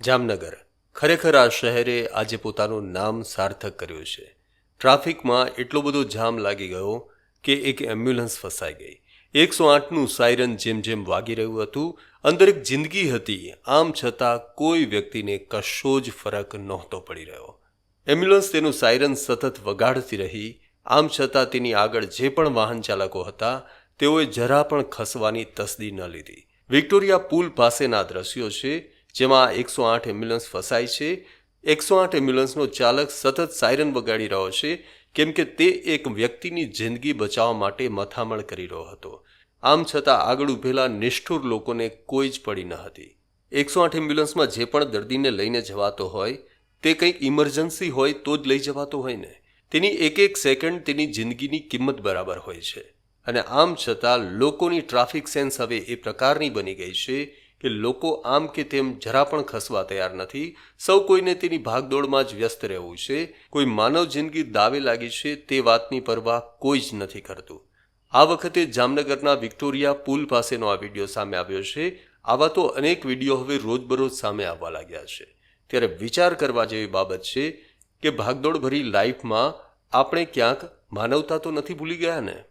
જામનગર ખરેખર આ શહેરે આજે પોતાનું નામ સાર્થક કર્યું છે. ટ્રાફિકમાં એટલો બધો જામ લાગી ગયો કે એક એમ્બ્યુલન્સ ફસાઈ ગઈ. 108નું સાયરન જેમ જેમ વાગી રહ્યું હતું, અંદર એક જિંદગી હતી. આમ છતાં કોઈ વ્યક્તિને કશો જ ફરક નહોતો પડી રહ્યો. એમ્બ્યુલન્સ તેનું સાયરન સતત વગાડતી રહી. આમ છતાં તેની આગળ જે પણ વાહન ચાલકો હતા તેઓએ જરા પણ ખસવાની તસદી ન લીધી. વિક્ટોરિયા પુલ પાસેના દ્રશ્યો છે, જેમાં 108 એમ્બ્યુલન્સ ફસાય છે. 108 એમ્બ્યુલન્સનો ચાલક સતત સાયરન વગાડી રહ્યો છે, કેમ કે તે એક વ્યક્તિની જિંદગી બચાવવા માટે મથામણ કરી રહ્યો હતો. આમ છતાં આગળ ઊભેલા નિષ્ઠુર લોકોને કોઈ જ પડી ન હતી. 108 એમ્બ્યુલન્સમાં જે પણ દર્દીને લઈને જવાતો હોય તે કંઈક ઇમરજન્સી હોય તો જ લઈ જવાતો હોય ને. તેની એક એક સેકન્ડ તેની જિંદગીની કિંમત બરાબર હોય છે. અને આમ છતાં લોકોની ટ્રાફિક સેન્સ હવે એ પ્રકારની બની ગઈ છે કે લોકો આમ કે તેમ જરા પણ ખસવા તૈયાર નથી. સૌ કોઈને તેની ભાગદોડમાં જ વ્યસ્ત રહેવું છે. કોઈ માનવ જિંદગી દાવે લાગી છે તે વાતની પરવા કોઈ જ નથી કરતું. આ વખતે જામનગરના વિક્ટોરિયા પુલ પાસેનો આ વિડીયો સામે આવ્યો છે. આવા તો અનેક વિડીયો હવે રોજબરોજ સામે આવવા લાગ્યા છે. ત્યારે વિચાર કરવા જેવી બાબત છે કે ભાગદોડ ભરી લાઈફમાં આપણે ક્યાંક માનવતા તો નથી ભૂલી ગયા ને.